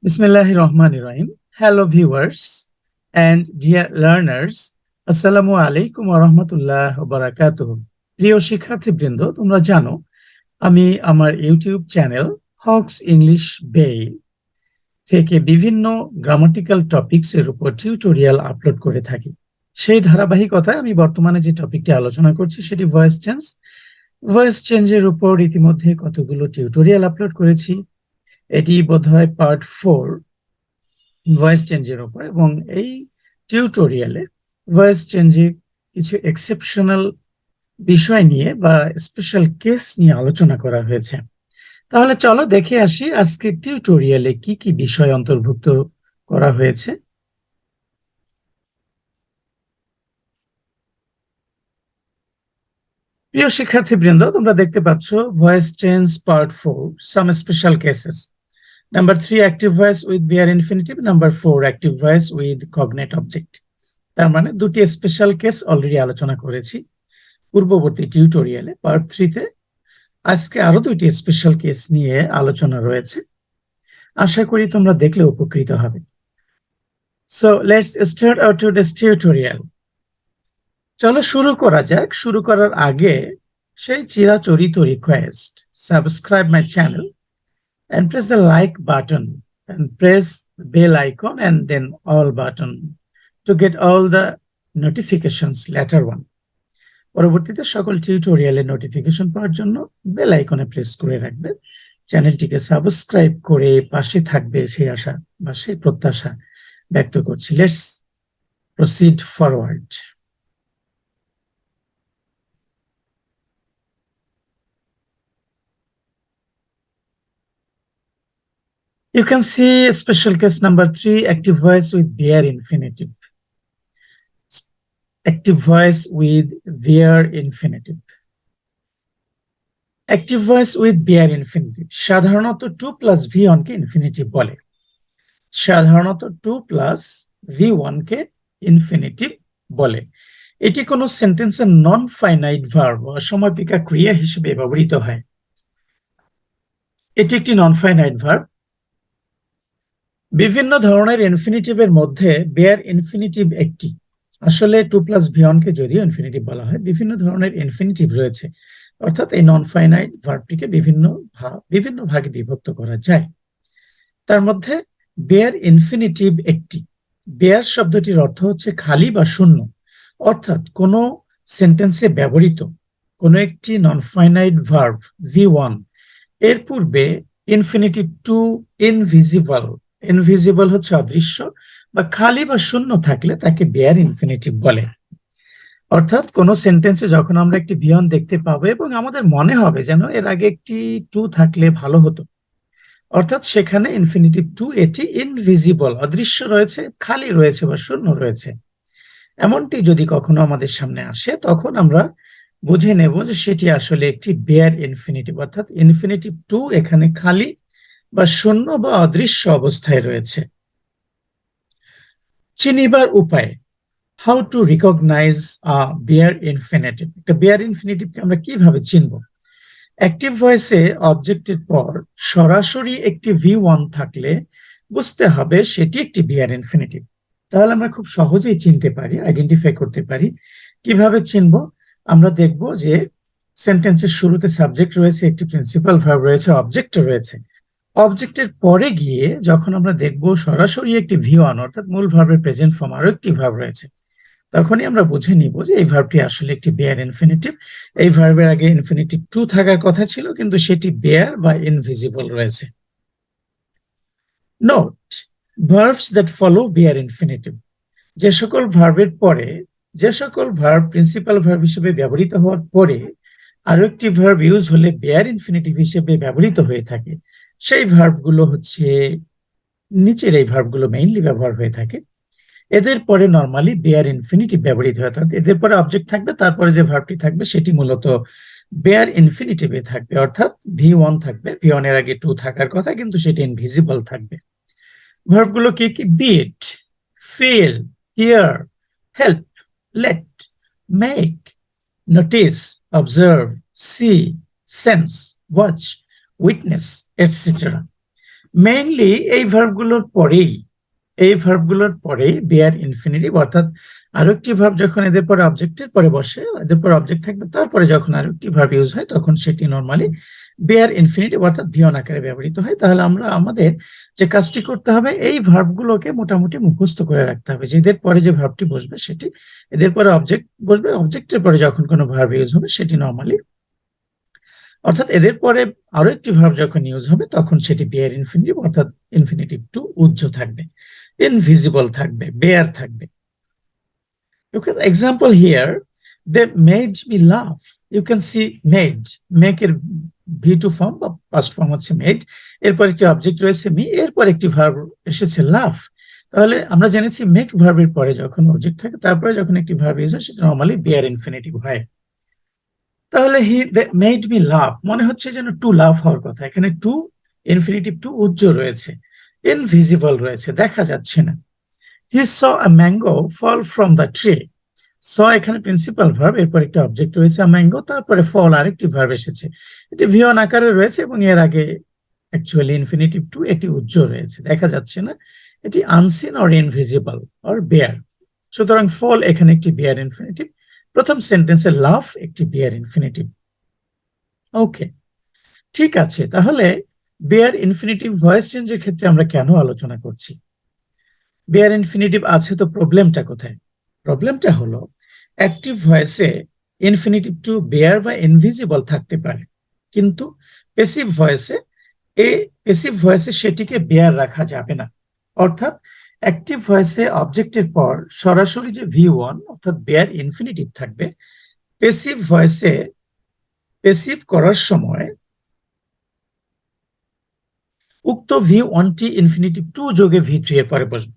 Bismillahir Rahmanir Rahim. Hello viewers and dear learners. Assalamu alaikum wa rahmatullah wa barakatuh. প্রিয় শিক্ষার্থীবৃন্দ, তোমরা জানো আমি আমার ইউটিউব চ্যানেল হকস ইংলিশ বে থেকে বিভিন্ন গ্রামাটিক্যাল টপিকস এর উপর টিউটোরিয়াল আপলোড করে থাকি। সেই ধারাবাহিকতায় আমি বর্তমানে যে টপিকটি আলোচনা করছি সেটি ভয়েস চেঞ্জ। ভয়েস চেঞ্জের উপর ইতিমধ্যে কতগুলো টিউটোরিয়াল আপলোড করেছি। এটি বোধহয় পার্ট 4 ভয়েস চেঞ্জের উপর, এবং এই টিউটোরিয়ালে ভয়েস চেঞ্জের কিছু এক্সেপশনাল বিষয় নিয়ে বা স্পেশাল কেস নিয়ে আলোচনা করা হয়েছে। তাহলে চলো দেখে আসি আজকের টিউটোরিয়ালে কি কি বিষয় অন্তর্ভুক্ত করা হয়েছে। প্রিয় শিক্ষার্থীবৃন্দ, তোমরা দেখতে পাচ্ছ voice change part 4 some special cases. Number 3, active voice with bare infinitive. Number 4, active voice with cognate object. তার মানে দুটি স্পেশাল কেস অলরেডি আলোচনা করেছি পূর্ববর্তী টিউটোরিয়ালে পার্ট 3 তে। আজকে আরো দুইটি স্পেশাল কেস নিয়ে আলোচনা রয়েছে, আশা করি তোমরা দেখলে উপকৃত হবে। So let's start our today's tutorial. চলো শুরু করা যাক। শুরু করার আগে সেই চিরাচরিত request, subscribe my channel and press the like button and press the bell icon and then all button to get all the notifications later on. পরবর্তীতে সকল টিউটোরিয়ালের নোটিফিকেশন পাওয়ার জন্য বেল আইকনে প্রেস করে রাখবে। চ্যানেলটিকে সাবস্ক্রাইব করে পাশে থাকবে সেই আশা বা সেই প্রত্যাশা ব্যক্ত করছি। Let's proceed forward. You can see special case number 3, active voice with bare infinitive. Active voice with bare infinitive. Active voice with bare infinitive সাধারণত 2 plus V1 কে ইনফিনিটিভ বলে। সাধারণত 2 plus V1 কে ইনফিনিটিভ বলে। এটি কোনো সেন্টেন্সের নন ফাইনাইট ভার্ব অসমাপিকা ক্রিয়া হিসেবে ব্যবহৃত হয়। এটি একটি নন ফাইনাইট ভার্ব। বিভিন্ন ধরনের ইনফিনিটিভের মধ্যে বেয়ার ইনফিনিটিভ একটি। আসলে 2 plus V1 কে যদিও ইনফিনিটিভ বলা হয়, বিভিন্ন ধরনের ইনফিনিটিভ রয়েছে, অর্থাৎ এই নন ফাইনাইট ভার্বটিকে বিভিন্ন ভাগে বিভক্ত করা যায়। তার মধ্যে বেয়ার ইনফিনিটিভ একটি। বেয়ার শব্দটির অর্থ হচ্ছে খালি বা শূন্য, অর্থাৎ কোনো সেন্টেন্সে ব্যবহৃত কোনো একটি নন ফাইনাইট ভার্ব V1 এর পূর্বে ইনফিনিটিভ টু ইনভিজিবল, ইনভিজিবল হচ্ছে অদৃশ্য, বা খালি বা শূন্য থাকলে তাকে বেয়ার ইনফিনিটিভ বলে। অর্থাৎ কোন সেন্টেন্সে যখন আমরা একটি V1 দেখতে পাবো এবং আমাদের মনে হবে যেন এর আগে একটি টু থাকলে ভালো হতো, অর্থাৎ সেখানে ইনফিনিটিভ টু এটি ইনভিজিবল, অদৃশ্য রয়েছে, খালি রয়েছে বা শূন্য রয়েছে, এমনটি যদি কখনো আমাদের সামনে আসে, তখন আমরা বুঝে নেব যে সেটি আসলে একটি বেয়ার ইনফিনিটিভ, অর্থাৎ ইনফিনিটিভ টু এখানে খালি বা শূন্য বা অদৃশ্য অবস্থায় রয়েছে। চিনিবার উপায়, how to recognise a bare infinitive. একটা বেয়ার ইনফিনিটিভকে আমরা কিভাবে চিনব? অ্যাক্টিভ ভয়েসে অবজেক্টের পর সরাসরি একটি V1 থাকলে বুঝতে হবে সেটি একটি বেয়ার ইনফিনিটিভ। তাহলে আমরা খুব সহজেই চিনতে পারি, আইডেন্টিফাই করতে পারি। কিভাবে চিনব? আমরা দেখব যে সেন্টেন্সের শুরুতে সাবজেক্ট রয়েছে, একটি প্রিন্সিপাল ভার্ব রয়েছে, অবজেক্ট রয়েছে। অবজেক্টের পরে গিয়ে যখন আমরা দেখব সরাসরি একটি V1 অর্থাৎ মূল ভার্বের প্রেজেন্ট ফর্ম আরো একটি ভার্ব রয়েছে, তখনই আমরা বুঝে নিব যে এই ভার্বটি আসলে একটি বেয়ার ইনফিনিটিভ। এই ভার্বের আগে ইনফিনিটিভ টু থাকার কথা ছিল, কিন্তু সেটি বেয়ার বা ইনভিজিবল রয়েছে। Note, verbs that follow bare infinitive. যে সকল ভার্বের পরে, যে সকল ভার্ব প্রিন্সিপাল ভার্ব হিসেবে ব্যবহৃত হওয়ার পরে আরো একটি ভার্ব ইউজ হলে বেয়ার ইনফিনিটিভ হিসেবে ব্যবহৃত হয়ে থাকে, সেই ভার্বগুলো হচ্ছে নিচের এই ভার্বগুলো মেইনলি ব্যবহার হয়ে থাকে। এদের পরে নরমালি বেয়ার ইনফিনিটিভ ব্যবহৃত হয়, অর্থাৎ এদের পরে অবজেক্ট থাকবে, তারপরে যে ভার্বটি থাকবে সেটি মূলত বেয়ার ইনফিনিটিভে থাকবে, অর্থাৎ V1 থাকবে। V1 এর আগে টু থাকার কথা, কিন্তু সেটি ইনভিজিবল থাকবে। ভার্বগুলো কি কি? Bid, feel, hear, help, let, make, notice, observe, see, sense, watch, witness, etcetera. Mainly এই ভার্বগুলোর পরেই বেয়ার ইনফিনিটিভ, অর্থাৎ আরেকটি ভার্ব যখন এদের পরে অবজেক্টের পরে বসে, এদের পরে অবজেক্ট থাকবে, তারপরে যখন আরেকটি ভার্ব ইউজ হয় তখন সেটি নরমালি বেয়ার ইনফিনিটিভ অর্থাৎ ভিয়ন আকারে ব্যবহৃত হয়। তাহলে আমরা আমাদের যে কাজটি করতে হবে, এই ভার্বগুলোকে মোটামুটি মুখস্থ করে রাখতে হবে যে এদের পরে যে ভার্বটি বসবে সেটি, এদের পরে অবজেক্ট বসবে, অবজেক্টের পরে যখন কোনো ভার্ব ইউজ হবে সেটি নরমালি, অর্থাৎ এদের পরে আরো একটি ভার্ব যখন ইউজ হবে তখন সেটি বেয়ার ইনফিনিটিভ অর্থাৎ ইনফিনিটিভ টু উজ্জ থাকবে, ইনভিজিবল থাকবে, বেয়ার থাকবে। Look at the example here. They made me laugh. You can see made, make এর V2 ফর্ম বা পাস্ট ফর্ম হচ্ছে made, এরপর একটি অবজেক্ট রয়েছে মি, এরপর একটি ভার্ব এসেছে laugh। তাহলে আমরা জেনেছি মেক ভার্বের পরে যখন অবজেক্ট থাকে তারপরে যখন একটি ভার্ব ইউজ হয় সেটা নরমালি বেয়ার ইনফিনিটিভ হয়। তাহলে হি মেড মি লাভ মনে হচ্ছে যেন টু লাভ হওয়ার কথা, এখানে টু ইনফিনিটিভ টু উজ্জ রয়েছে, ইনভিজিবল রয়েছে, দেখা যাচ্ছে না। He saw a mango fall from the tree. Saw এখানে প্রিন্সিপাল ভার্ব, এরপর একটা অবজেক্ট রয়েছে ম্যাঙ্গো, তারপরে ফল আরেকটি ভার্ব এসেছে, এটি ভিয়ন আকারে রয়েছে এবং এর আগে অ্যাকচুয়ালি ইনফিনিটিভ টু, এটি উজ্জ রয়েছে, দেখা যাচ্ছে না, এটি unseen or invisible or bare. সুতরাং ফল এখানে একটি বেয়ার ইনফিনিটিভ, প্রথম সেন্টেন্সে লাভ একটি বেয়ার ইনফিনিটিভ। ওকে, ঠিক আছে। তাহলে বেয়ার ইনফিনিটিভ ভয়েস চেঞ্জের ক্ষেত্রে আমরা কেন আলোচনা করছি? বেয়ার ইনফিনিটিভ আছে তো প্রবলেমটা কোথায়? প্রবলেমটা হলো অ্যাক্টিভ ভয়েসে ইনফিনিটিভ টু বেয়ার বা ইনভিজিবল থাকতে পারে, কিন্তু পেসিভ ভয়েসে সেটিকে বেয়ার রাখা যাবে না। অর্থাৎ অ্যাক্টিভ ভয়েসে অবজেক্টের পর সরাসরি যে V1 অর্থাৎ বেয়ার ইনফিনিটিভ থাকবে, পেসিভ ভয়েসে পেসিভ করার সময় উক্ত V1টি ইনফিনিটিভ টু যোগে V3 এর পরে বসবে।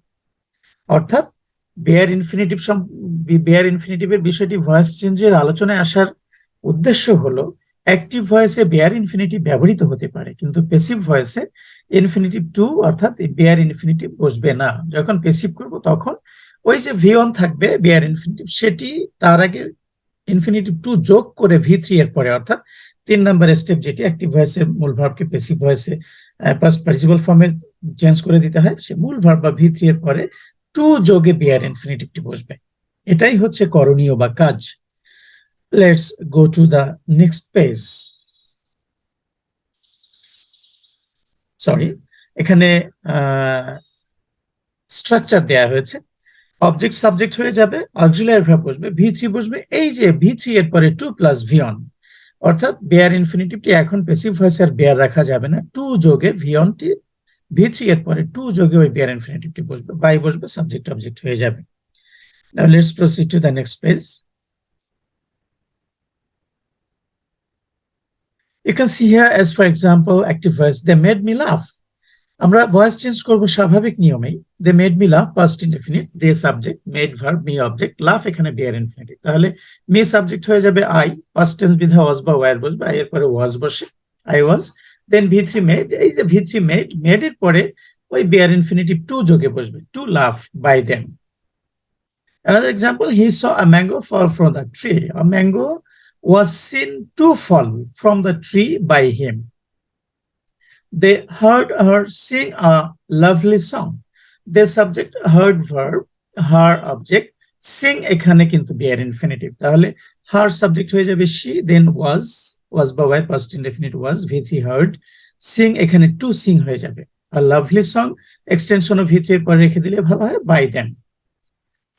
অর্থাৎ বেয়ার ইনফিনিটিভের বিষয়টি ভয়েস চেঞ্জের আলোচনায় আসার উদ্দেশ্য হলো অ্যাক্টিভ ভয়েসে বেয়ার ইনফিনিটিভ ব্যবহৃত হতে পারে, কিন্তু পেসিভ ভয়েসে ইনফিনিটিভ টু অর্থাৎ বেয়ার ইনফিনিটিভ বসবে না। যখন পেসিভ করব তখন ওই যে V1 থাকবে বেয়ার ইনফিনিটিভ, সেটি তার আগে ইনফিনিটিভ টু যোগ করে V3 এর পরে, অর্থাৎ 3 নম্বর স্টেপ, যেটি অ্যাক্টিভ ভয়েসে মূল ভার্বকে পেসিভ ভয়েসে পাস্ট পার্টিসিপল ফর্মে চেঞ্জ করে দিতে হয়, সে মূল ভার্ব বা V3 এর পরে টু যোগে বেয়ার ইনফিনিটিভটি বসবে। এটাই হচ্ছে করণীয় বা কাজ। Let's go to the next page. Sorry, এখানে স্ট্রাকচার দেয়া হয়েছে। অবজেক্ট সাবজেক্ট হয়ে যাবে, অক্সিলারি ভার্ব বসবে, V3 বসবে, এই যে V3 এর পরে 2 প্লাস V1, অর্থাৎ বেয়ার ইনফিনিটিভটি এখন পেসিভ ভয়েসে আর বেয়ার রাখা যাবে না, টু যোগে V1টি V3 এর পরে টু যোগে ওই বেয়ার ইনফিনিটিভটি বসবে, বাই বসবে, সাবজেক্ট অবজেক্ট হয়ে যাবে। Now let's proceed to the next page. You can see here as for example active voice, they made me laugh. আমরা ভয়েস চেঞ্জ করব স্বাভাবিক নিয়মেই। They made me love past indefinite, they subject, made verb, me object, love এখানে bare infinitive. তাহলে me subject হয়ে যাবে I, past tense বিধা was বা ওয়্যার বসবে, আই এর পরে ওয়াজ বসে, I was, then V3 made, এই যে V3 মেড, মেড এর পরে ওই বেয়ার ইনফিনিটিভ টু যোগে বসবে, to love by them. Another example, he saw a mango fall from the tree. A mango was seen to fall from the tree by him. They heard her sing a lovely song. The subject, heard verb, her object, sing এখানে কিন্তু bear infinitive, তাহলে her subject হয়ে যাবে she, then was বা Y past indefinite was, V3 heard, sing এখানে to sing হয়ে যাবে, a lovely song extension of V3 এর পরে রেখে দিলে ভালো হয়, by them.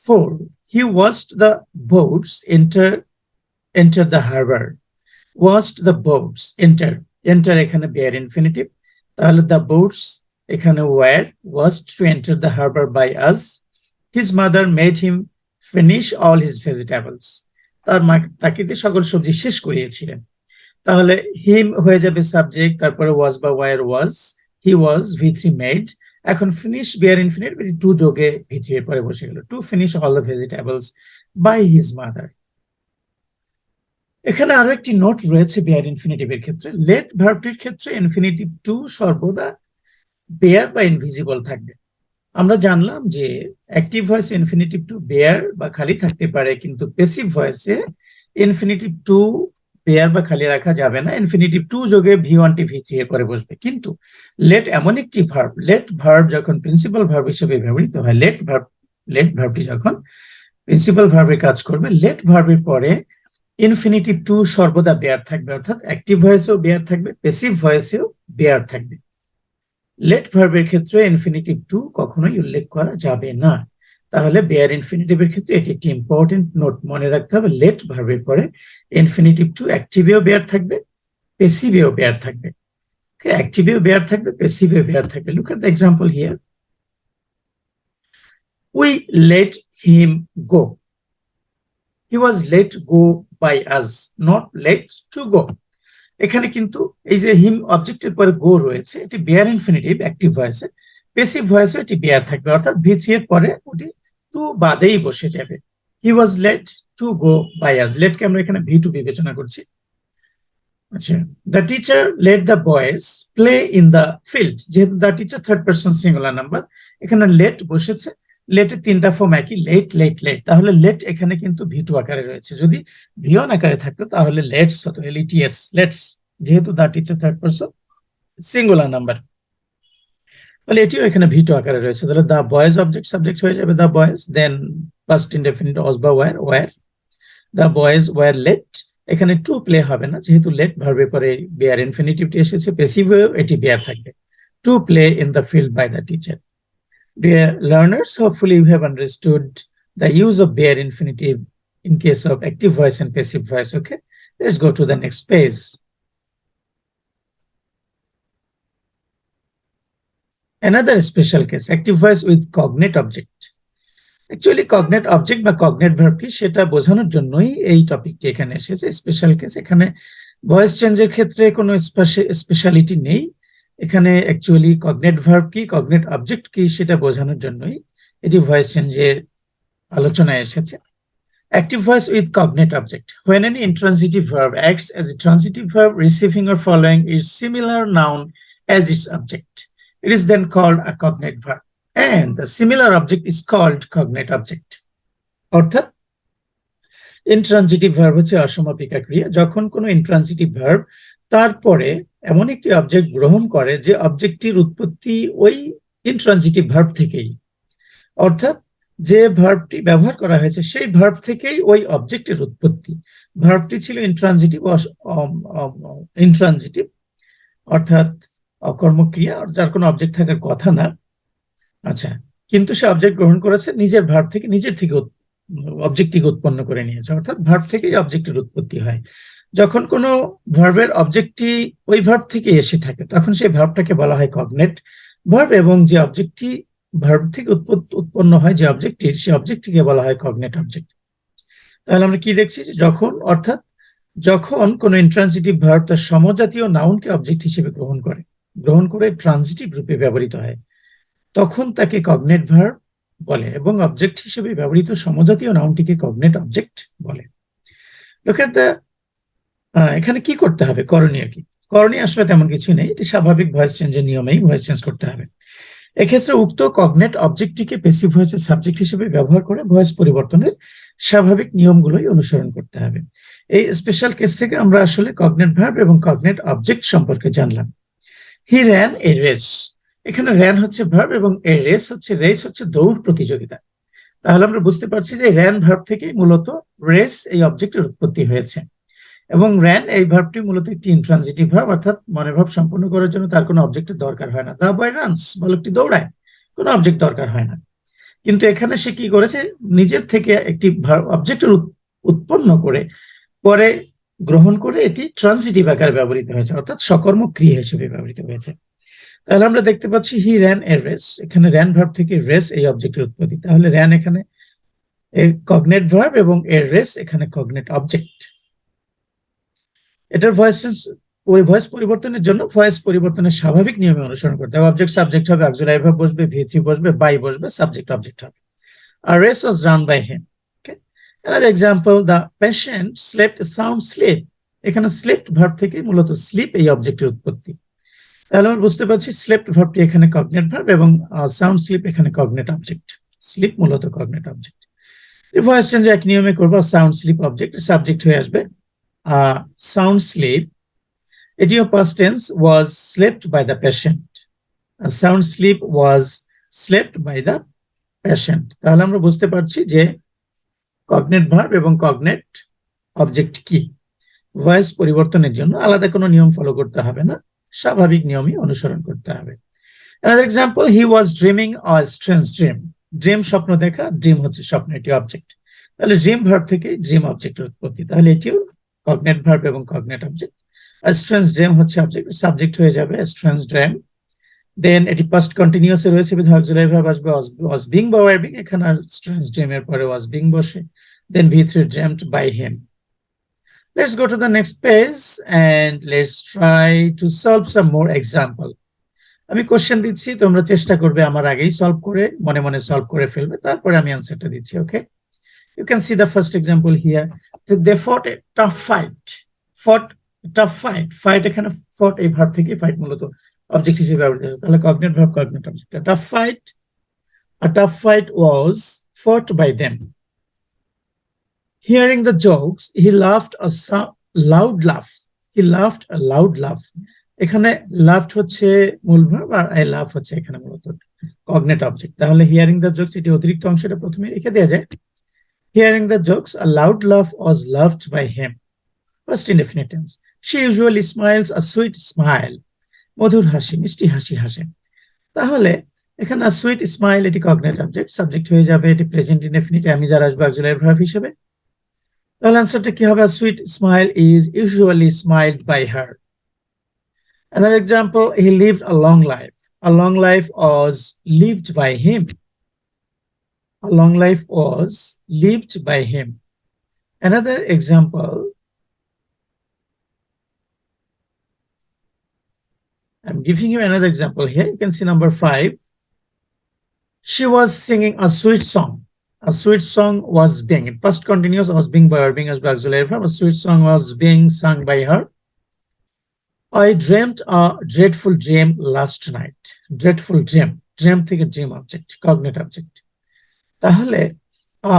4. He watched the boats enter the harbor. Watched the boats enter এখানে বেয়ার ইনফিনিটিভ, তাহলে the boats এখানে were, was to enter the harbor by us. His mother made him finish all his vegetables. তার মা তাকে দিয়ে সকল সবজি শেষ করিয়েছিলেন। তাহলে him হয়ে যাবে সাবজেক্ট, তারপরে was বা were was, he was, V3 made, এখন ফিনিশ বেয়ার ইনফিনিটিভ টু যোগে V3 এর পরে বসে গেল, to finish all the vegetables by his mother. এখানে আরো একটি নোট রয়েছে বেয়ার ইনফিনিটিভের ক্ষেত্রে। লেট ভার্বটির ক্ষেত্রে ইনফিনিটিভ টু সর্বদা বেয়ার বা ইনভিজিবল থাকবে। আমরা জানলাম যে active voice infinitive to bare বা খালি থাকতে পারে, কিন্তু পেসিভ ভয়েসে ইনফিনিটিভ টু পেয়ার বা খালি রাখা যাবে না, ইনফিনিটিভ টু যোগে ভি1টি ভি3 এর পরে বসবে। কিন্তু লেট এমন একটি ভার্ব, লেট ভার্ব যখন প্রিন্সিপাল ভার্ব হিসেবে ব্যবহৃত হয়, লেট ভার্বটি যখন প্রিন্সিপাল ভার্বের কাজ করবে, লেট ভার্বের পরে ইনফিনিটিভ টু সর্বদা বেয়ার থাকবে, অর্থাৎ অ্যাক্টিভ ভয়েসেও বেয়ার থাকবে, প্যাসিভ ভয়েসেও বেয়ার থাকবে। লেট ভার্বের ক্ষেত্রে ইনফিনিটিভ টু কখনোই উল্লেখ করা যাবে না। তাহলে বেয়ার ইনফিনিটিভের ক্ষেত্রে এটি একটি ইম্পর্টেন্ট নোট, মনে রাখতে হবে। লেট ভার্বের পরে ইনফিনিটিভ টু অ্যাক্টিভেও বেয়ার থাকবে, প্যাসিভেও বেয়ার থাকবে। অ্যাক্টিভেও বেয়ার থাকবে, প্যাসিভেও বেয়ার থাকবে। Look at the example here. We let him go. He was let go by us, not let to go. এখানে কিন্তু এই যে হিম অবজেক্টের পরে গো রয়েছে, এটি বেয়ার ইনফিনিটিভ অ্যাক্টিভ ভয়েসে, প্যাসিভ ভয়েসে এটি বেয়ার থাকবে, অর্থাৎ ভি3 এর পরে ওটি টু বাদেই বসে যাবে। He was let to go by us, লেটকে আমরা এখানে ভি2 বিবেচনা করছি। আচ্ছা, the teacher let the boys play in the field, যেহেতু the teacher third person singular number, এখানে লেট বসেছে। লেটের তিনটা ফর্ম একই, লেট লেট লেট। তাহলে লেট এখানে কিন্তু ভি2 আকারে রয়েছে, যদি ভি1 আকারে থাকতো তাহলে লেটস হতো, এলইটিএস, লেটস। যেহেতু the teacher third person singular number, তাহলে এটিও এখানে ভি2 আকারে রয়েছে। তাহলে দ্য বয়েজ অবজেক্ট সাবজেক্ট হয়ে যাবে the boys, then past indefinite was বা were the boys were let. এখানে টু প্লে হবে না, যেহেতু লেট ভার্বের পরে বেয়ার ইনফিনিটিভটি এসেছে, প্যাসিভেও এটি বেয়ার থাকবে। To play in the field by the teacher. Dear learners, hopefully you have understood the use of bare infinitive in case of active voice and passive voice. Okay, let's go to the next page. Another special case, active voice with cognate object. Actually cognate object বা cognate verb কি সেটা বোঝানোর জন্যই এই টপিকটি এখানে এসেছে। Special case, এখানে voice চেঞ্জের ক্ষেত্রে কোনো স্পেশালিটি নেই। এখানে অ্যাকচুয়ালি কগনেট ভার্ব কি, কগনেট অবজেক্ট কি সেটা বোঝানোর জন্যই এটি ভয়েস চেঞ্জের আলোচনায় এসেছে। Active voice with cognate object. When any intransitive verb acts as a transitive verb receiving or following its similar noun as its object, it is then called a cognate verb. And the similar object is called cognate object. অর্থাৎ intransitive verb হচ্ছে অসমাপিকা ক্রিয়া। যখন কোনো intransitive verb তারপরে এমন একটি object গ্রহণ করে যে অবজেক্টটির উৎপত্তি ওই ইন্ট্রানজিটিভ ভার্ব থেকেই, অর্থাৎ যে ভার্বটি ব্যবহার করা হয়েছে সেই ভার্ব থেকেই ওই অবজেক্টের উৎপত্তি। ভার্বটি ছিল ইন্ট্রানজিটিভ অর্থাৎ অকর্মক্রিয়া, যার কোনো অবজেক্ট থাকার কথা না। আচ্ছা, কিন্তু সে অবজেক্ট গ্রহণ করেছে নিজের ভার্ব থেকে, নিজের থেকে অবজেক্টটিকে উৎপন্ন করে নিয়েছে, অর্থাৎ ভার্ব থেকেই অবজেক্টের উৎপত্তি হয়। যখন কোনো ভার্বের অবজেক্টটি ওই ভার্ব থেকে এসে থাকে তখন সেই ভার্বটাকে বলা হয় কগনেট ভার্ব, এবং যে অবজেক্টটি ভার্ব থেকে উৎপন্ন হয় যে অবজেক্টটির, সেই অবজেক্টটিকে বলা হয় কগনেট অবজেক্ট। তাহলে আমরা কি দেখছি, যে যখন কোনো ইন্ট্রানজিটিভ ভার্ব তার সমজাতীয় নাউনকে অবজেক্ট হিসেবে গ্রহণ করে ট্রানজিটিভ রূপে ব্যবহৃত হয়, তখন তাকে কগনেট ভার্ব বলে, এবং অবজেক্ট হিসেবে ব্যবহৃত সমজাতীয় নাউনটিকে কগনেট অবজেক্ট বলে। লুক এট দ্য, এখানে কি করতে হবে, করণীয় কি? করণীয় আসলে তেমন কিছু নেই, এটি স্বাভাবিক ভয়েস চেঞ্জের নিয়মেই ভয়েস চেঞ্জ করতে হবে। এক্ষেত্রে উক্ত কগনেট অবজেক্টটিকে প্যাসিভ ভয়েসের সাবজেক্ট হিসেবে ব্যবহার করে ভয়েস পরিবর্তনের স্বাভাবিক নিয়মগুলোই অনুসরণ করতে হবে। এই স্পেশাল কেস থেকে আমরা আসলে কগনেট ভার্ব এবং কগনেট অবজেক্ট সম্পর্কে জানলাম। হি র্যান এ রেস, এখানে র্যান হচ্ছে ভার্ব এবং এ রেস হচ্ছে দৌড় প্রতিযোগিতা। তাহলে আমরা বুঝতে পারছি যে র্যান ভার্ব থেকে মূলত রেস এই অবজেক্টের উৎপত্তি হয়েছে, এবং র্যান এই ভার্বটি মূলত একটি ইন্ট্রানজিটিভ ভার্ব, অর্থাৎ মনের ভাব সম্পূর্ণ করার জন্য তার কোনো অবজেক্টের দরকার হয় না। দ্য বয় রানস, বালকটি দৌড়ায়, কোনো অবজেক্ট দরকার হয় না। কিন্তু এখানে সে কি করেছে, নিজের থেকে একটি অবজেক্টের উৎপন্ন করে পরে গ্রহণ করে এটি ট্রানজিটিভ আকারে ব্যবহৃত হয়েছে, অর্থাৎ সকর্ম ক্রিয়া হিসেবে ব্যবহৃত হয়েছে। তাহলে আমরা দেখতে পাচ্ছি হি র্যান এ রেস, এখানে র্যান ভার্ব থেকে রেস এই অবজেক্টের উৎপত্তি। তাহলে র্যান এখানে কগনেট ভার্ব এবং এ রেস এখানে কগনেট অবজেক্ট। এটার ভয়েস পরিবর্তনের জন্য ভয়েস পরিবর্তনের স্বাভাবিক নিয়মে অনুসরণ করতে হবে। অবজেক্ট সাবজেক্ট হবে, অক্সিলারি ভার্ব বসবে, ভি3 বসবে, বাই বসবে, সাবজেক্ট অবজেক্ট হবে। আর race was run by him. Okay, another example, the patient slept a sound sleep, এখানে স্লেপ্ট ভার্ব থেকে মূলত স্লিপ এই অবজেক্টের উৎপত্তি। তাহলে আমরা বুঝতে পারছি স্লেপ্ট ভার্বটি এখানে কগনেট ভার্ব এবং সাউন্ড স্লিপ এখানে কগনেট অবজেক্ট। স্লিপ মূলত কগনেট অবজেক্ট। ভয়েস চেঞ্জ এক নিয়মে করবো, সাউন্ড স্লিপ অবজেক্ট সাবজেক্ট হয়ে আসবে, sound sleep. Idiom past tense was slept by the patient. A sound sleep was slept by the patient. তাহলে আমরা বুঝতে পারছি যে কগনেট ভার্ব এবং কগনেট অবজেক্ট কি। ভয়েস পরিবর্তনের জন্য আলাদা কোনো নিয়ম ফলো করতে হবে না, স্বাভাবিক নিয়মই অনুসরণ করতে হবে। Another example, he was dreaming a strange dream. Dream স্বপ্ন দেখা, ড্রিম হচ্ছে স্বপ্ন, এটি অবজেক্ট। তাহলে ড্রিম ভার্ব থেকে ড্রিম অবজেক্টের উৎপত্তি, তাহলে এটিও কগনেট ভার্ব এবং কগনেট অবজেক্ট। স্ট্রেঞ্জ ড্রিম হচ্ছে অবজেক্ট, সাবজেক্ট হয়ে যাবে স্ট্রেঞ্জ ড্রিম। দেন এটি পাস্ট কন্টিনিউয়াসে রয়েছে, বিধায় অক্সিলারি ভার্ব আসবে ওয়াজ বিং বা ওয়ার বিং, এখানে আর স্ট্রেঞ্জ ড্রিম এর পরে ওয়াজ বিং বসে। দেন V3 dreamt by him. Let's go to the next page and let's try to solve some more example. আমি কোশ্চেন দিচ্ছি, তোমরা চেষ্টা করবে আমার আগেই সলভ করে মনে মনে সলভ করে ফেলবে, তারপরে আমি আনসারটা দিচ্ছি। ওকে, you can see the first example here. They fought a tough fight. Fought tough fight. Fight এখানে fought এই ভার্ব থেকে ফাইট মূলত অবজেক্ট হিসেবে ব্যবহৃত হয়েছে, তাহলে cognate verb cognate object. A tough fight was fought by them. Hearing the jokes, he laughed a loud laugh. He laughed a loud laugh. এখানে laughed হচ্ছে মূল ভার্ব আর I laugh হচ্ছে এখানে মূলত কগনেট অবজেক্ট। তাহলে hearing the jokes, এটি অতিরিক্ত অংশটা প্রথমে রেখে দেওয়া যায়। Hearing the jokes, a loud laugh was laughed by him. First indefinite tense. She usually smiles a sweet smile. মধুর হাসি, মিষ্টি হাসি হাসে। তাহলে এখানে a sweet smile এটি কগনেট অবজেক্ট, সাবজেক্ট হয়ে যাবে এটি প্রেজেন্ট ইনডেফিনিট, আমি যারা আসবে অক্সিলারি ভার্ব হিসেবে। তাহলে আনসারটা কি হবে? A sweet smile is usually smiled by her. Another example, he lived a long life. A long life was lived by him. A long life was lived by him. Another example, I'm giving you another example here. You can see number 5. She was singing a sweet song. A sweet song was being, past continuous was being by her, being as auxiliary verb. A sweet song was being sung by her. I dreamt a dreadful dream last night. Dreadful dream. Dream থেকে dream object, cognate object. তাহলে a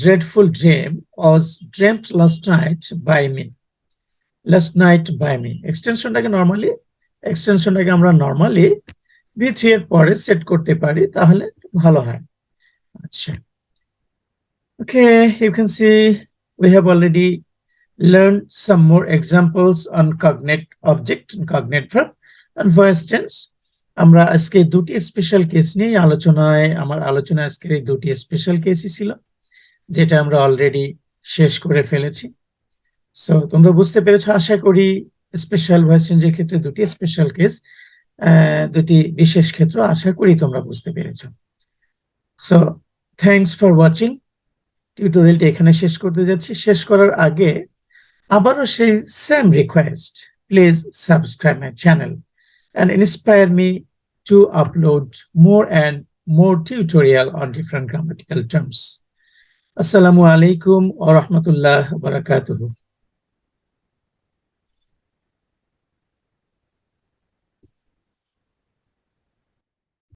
dreadful dream was dreamt last night by me. Last night by me. এক্সটেনশনটাকে আমরা normally V3 এর পরে set করতে পারি, তাহলে ভালো হয়। আচ্ছা, okay, you can see we have already learned some more examples on cognate object and cognate verb and voice tense. আমরা আজকে দুটি স্পেশাল কেস নিয়ে আমার আলোচনা আজকের এই দুটি স্পেশাল কেসই ছিল, যেটা আমরা অলরেডি শেষ করে ফেলেছি। সো তোমরা বুঝতে পেরেছো আশা করি। স্পেশাল ভয়েস চেঞ্জের ক্ষেত্রে দুটি স্পেশাল কেস, দুটি বিশেষ ক্ষেত্র আশা করি তোমরা বুঝতে পেরেছো। So thanks for watching. টিউটোরিয়ালটি এখানে শেষ করতে যাচ্ছি। শেষ করার আগে আবারও সেই same request, please subscribe my channel and inspire me to upload more and more tutorial on different grammatical terms. Assalamu alaikum wa rahmatullahi wa barakatuhu.